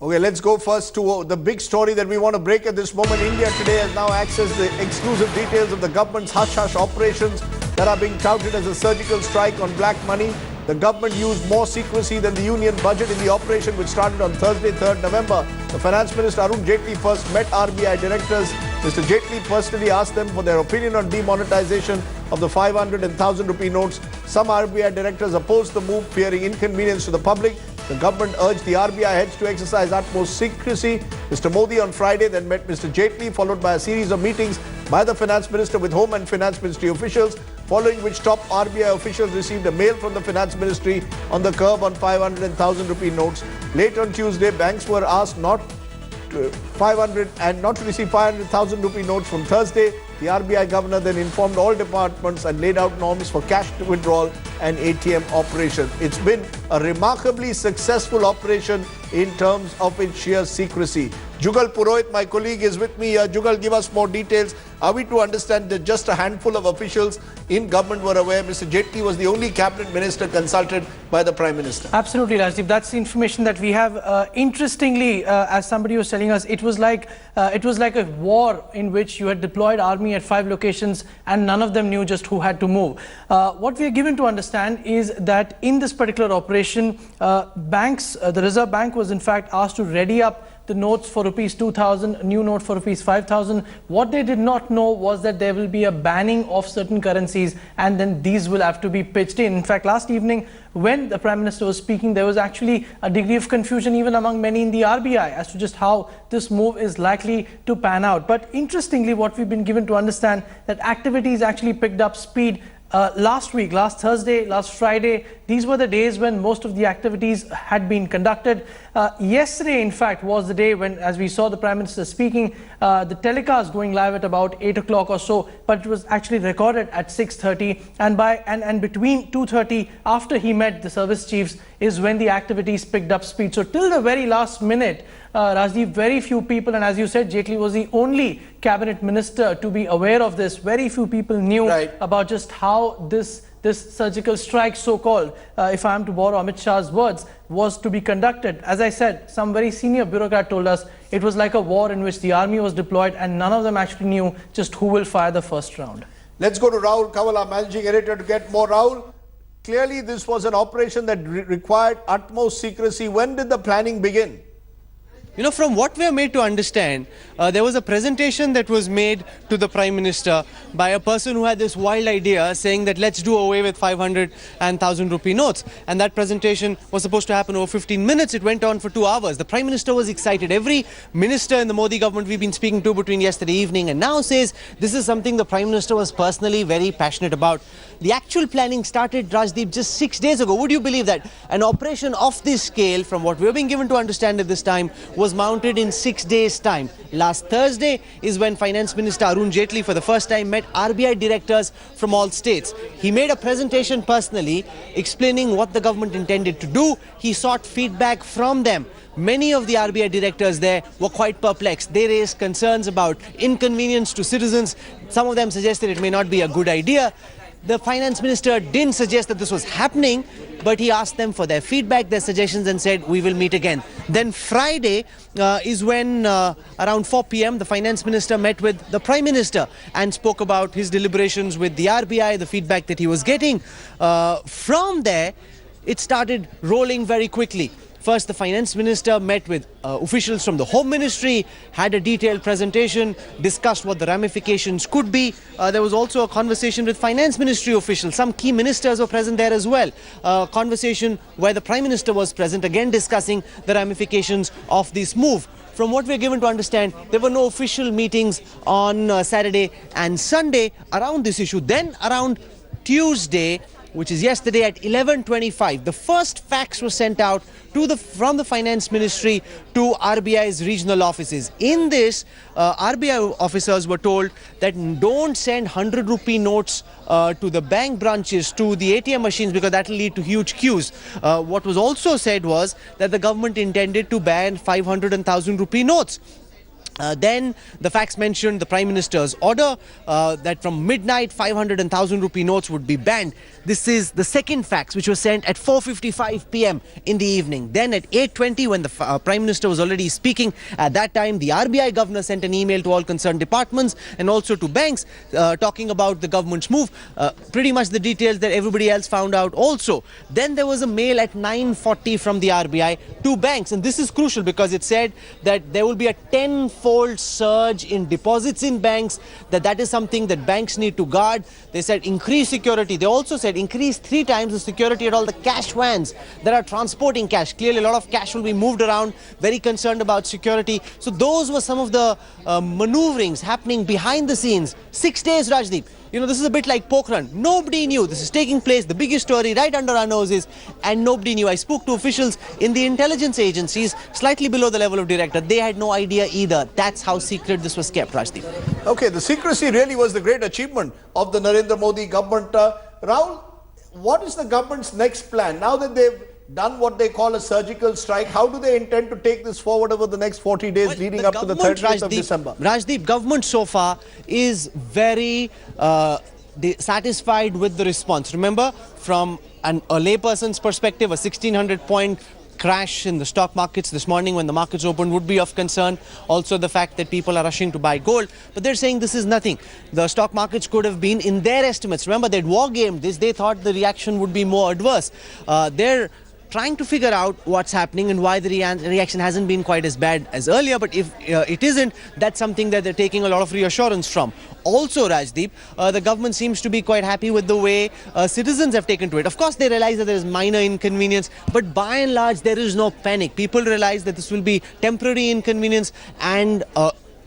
Okay, let's go first to the big story that we want to break at this moment. India today has now accessed the exclusive details of the government's hush-hush operations that are being touted as a surgical strike on black money. The government used more secrecy than the union budget in the operation, which started on Thursday, 3rd November. The Finance Minister Arun Jaitley first met RBI directors. Mr. Jaitley personally asked them for their opinion on demonetization of the 500 and 1,000 rupee notes. Some RBI directors opposed the move, fearing inconvenience to the public. The government urged the RBI heads to exercise utmost secrecy. Mr. Modi on Friday then met Mr. Jaitley, followed by a series of meetings by the Finance Minister with Home and Finance Ministry officials, following which top RBI officials received a mail from the Finance Ministry on the curb on 500 and 1,000 rupee notes. Late on Tuesday, banks were asked not to receive 500,000 rupee notes from Thursday. The RBI governor then informed all departments and laid out norms for cash withdrawal and ATM operation. It's been a remarkably successful operation in terms of its sheer secrecy. Jugal Purohit, my colleague, is with me. Jugal, give us more details. Are we to understand that just a handful of officials in government were aware Mr. Jaitley was the only cabinet minister consulted by the Prime Minister? Absolutely, Rajdeep. That's the information that we have. Interestingly, as somebody was telling us, it was like a war in which you had deployed army at 5 locations and none of them knew just who had to move. What we are given to understand is that in this particular operation, the Reserve Bank was in fact asked to ready up the notes for rupees 2,000, new note for rupees 5,000. What they did not know was that there will be a banning of certain currencies and then these will have to be pitched in. In fact, last evening when the Prime Minister was speaking, there was actually a degree of confusion even among many in the RBI as to just how this move is likely to pan out. But interestingly, what we've been given to understand that activities actually picked up speed last week, last Thursday, last Friday. These were the days when most of the activities had been conducted. Yesterday, in fact, was the day when, as we saw the Prime Minister speaking, the telecast going live at about 8 o'clock or so, but it was actually recorded at 6:30. And between 2:30, after he met the service chiefs, is when the activities picked up speed. So till the very last minute, Rajdeep, very few people, and as you said, Jaitley was the only cabinet minister to be aware of this. Very few people knew about just how this surgical strike, so-called, if I am to borrow Amit Shah's words, was to be conducted. As I said, some very senior bureaucrat told us it was like a war in which the army was deployed and none of them actually knew just who will fire the first round. Let's go to Rahul Kavala, managing editor, to get more. Rahul, clearly this was an operation that required utmost secrecy. When did the planning begin? You know, from what we are made to understand, there was a presentation that was made to the Prime Minister by a person who had this wild idea saying that let's do away with 500 and 1,000 rupee notes. And that presentation was supposed to happen over 15 minutes. It went on for 2 hours. The Prime Minister was excited. Every minister in the Modi government we've been speaking to between yesterday evening and now says this is something the Prime Minister was personally very passionate about. The actual planning started, Rajdeep, just 6 days ago. Would you believe that? An operation of this scale, from what we're being given to understand at this time, was mounted in 6 days' time. Last Thursday is when Finance Minister Arun Jaitley for the first time met RBI directors from all states. He made a presentation personally explaining what the government intended to do. He sought feedback from them. Many of the RBI directors there were quite perplexed. They raised concerns about inconvenience to citizens. Some of them suggested it may not be a good idea. The Finance Minister didn't suggest that this was happening, but he asked them for their feedback, their suggestions, and said, we will meet again. Then Friday is when around 4 p.m. the Finance Minister met with the Prime Minister and spoke about his deliberations with the RBI, the feedback that he was getting. From there, it started rolling very quickly. First, the Finance Minister met with officials from the Home Ministry, had a detailed presentation, discussed what the ramifications could be. There was also a conversation with Finance Ministry officials. Some key ministers were present there as well. A conversation where the Prime Minister was present, again discussing the ramifications of this move. From what we're given to understand, there were no official meetings on Saturday and Sunday around this issue. Then around Tuesday, which is yesterday at 11:25, the first fax was sent out from the Finance Ministry to RBI's regional offices. In this, RBI officers were told that don't send 100 rupee notes to the bank branches, to the ATM machines, because that will lead to huge queues. What was also said was that the government intended to ban 500 and 1,000 rupee notes. Then the facts mentioned the Prime Minister's order that from midnight 500 and 1,000 rupee notes would be banned. This is the second fax which was sent at 4:55 p.m. in the evening. Then at 8:20 when the Prime Minister was already speaking, at that time the RBI Governor sent an email to all concerned departments and also to banks talking about the government's move. Pretty much the details that everybody else found out also. Then there was a mail at 9:40 from the RBI to banks, and this is crucial because it said that there will be a 10-fold surge in deposits in banks, that is something that banks need to guard. They said increase security. They also said increase 3 times the security at all the cash vans that are transporting cash. Clearly a lot of cash will be moved around, very concerned about security. So those were some of the maneuverings happening behind the scenes. 6 days, Rajdeep. You know, this is a bit like Pokhran. Nobody knew this is taking place, the biggest story right under our noses, and nobody knew. I spoke to officials in the intelligence agencies, slightly below the level of director. They had no idea either. That's how secret this was kept, Rajdeep. Okay, the secrecy really was the great achievement of the Narendra Modi government. Rahul, what is the government's next plan? Now that they've done what they call a surgical strike, how do they intend to take this forward over the next 40 days leading up to the 30th of December? Rajdeep, government so far is very satisfied with the response. Remember, from a layperson's perspective, a 1,600-point crash in the stock markets this morning when the markets opened would be of concern. Also the fact that people are rushing to buy gold. But they're saying this is nothing. The stock markets could have been, in their estimates, remember they'd war-gamed this, they thought the reaction would be more adverse. They're trying to figure out what's happening and why the reaction hasn't been quite as bad as earlier. But if it isn't, that's something that they're taking a lot of reassurance from. Also, Rajdeep, the government seems to be quite happy with the way citizens have taken to it. Of course, they realize that there is minor inconvenience, but by and large, there is no panic. People realize that this will be temporary inconvenience, and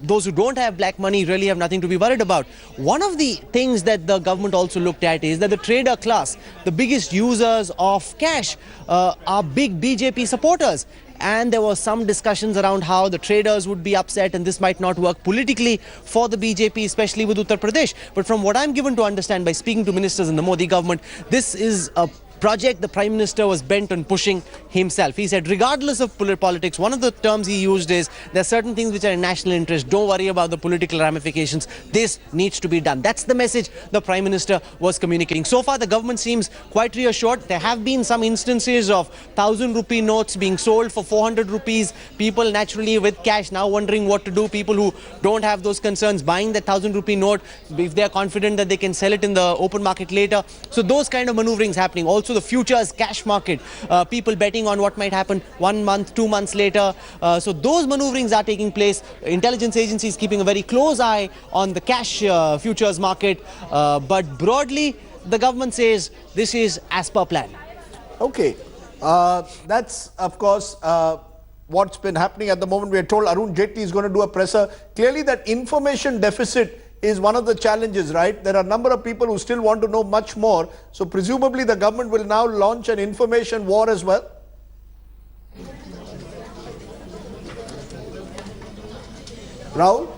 those who don't have black money really have nothing to be worried about. One of the things that the government also looked at is that the trader class, the biggest users of cash, are big BJP supporters. And there were some discussions around how the traders would be upset and this might not work politically for the BJP, especially with Uttar Pradesh. But from what I'm given to understand by speaking to ministers in the Modi government, this is a project the Prime Minister was bent on pushing himself. He said regardless of politics, one of the terms he used is there are certain things which are in national interest. Don't worry about the political ramifications. This needs to be done. That's the message the Prime Minister was communicating. So far the government seems quite reassured. There have been some instances of 1,000 rupee notes being sold for 400 rupees. People naturally with cash now wondering what to do. People who don't have those concerns buying that 1,000 rupee note if they are confident that they can sell it in the open market later. So those kind of maneuverings happening. Also the futures cash market, people betting on what might happen 1 month, 2 months later. So those maneuverings are taking place. Intelligence agencies keeping a very close eye on the cash futures market. But broadly, the government says this is as per plan. Okay, that's of course what's been happening at the moment. We are told Arun Jaitley is going to do a presser. Clearly that information deficit is one of the challenges, right? There are a number of people who still want to know much more. So presumably the government will now launch an information war as well. Rahul?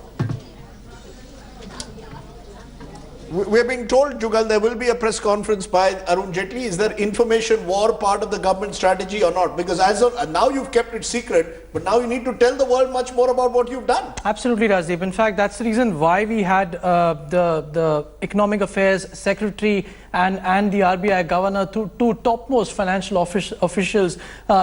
We're being told, Jugal, there will be a press conference by Arun Jaitley. Is there information war part of the government strategy or not? Because as of now you've kept it secret, but now you need to tell the world much more about what you've done. Absolutely, Rajdeep. In fact, that's the reason why we had the Economic Affairs Secretary and the RBI Governor, two topmost financial officials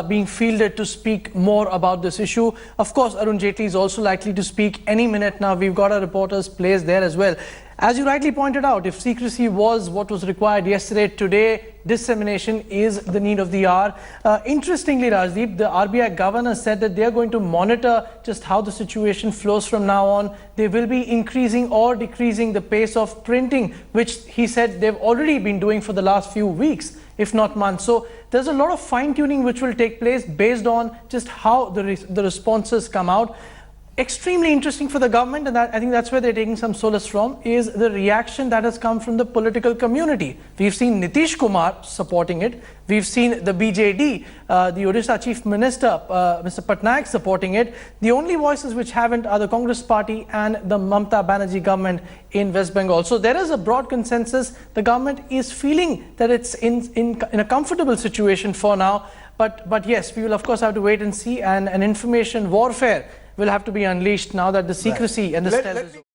being fielded to speak more about this issue. Of course, Arun Jaitley is also likely to speak any minute now. We've got our reporters placed there as well. As you rightly pointed out, if secrecy was what was required yesterday, today dissemination is the need of the hour. Interestingly, Rajdeep, the RBI governor said that they are going to monitor just how the situation flows from now on. They will be increasing or decreasing the pace of printing, which he said they've already been doing for the last few weeks, if not months. So there's a lot of fine-tuning which will take place based on just how the responses come out. Extremely interesting for the government, and I think that's where they're taking some solace from, is the reaction that has come from the political community. We've seen Nitish Kumar supporting it. We've seen the BJD, the Odisha Chief Minister, Mr. Patnaik, supporting it. The only voices which haven't are the Congress Party and the Mamata Banerjee government in West Bengal. So there is a broad consensus. The government is feeling that it's in a comfortable situation for now. But yes, we will of course have to wait and see, and an information warfare will have to be unleashed now that the secrecy and the stealth is over.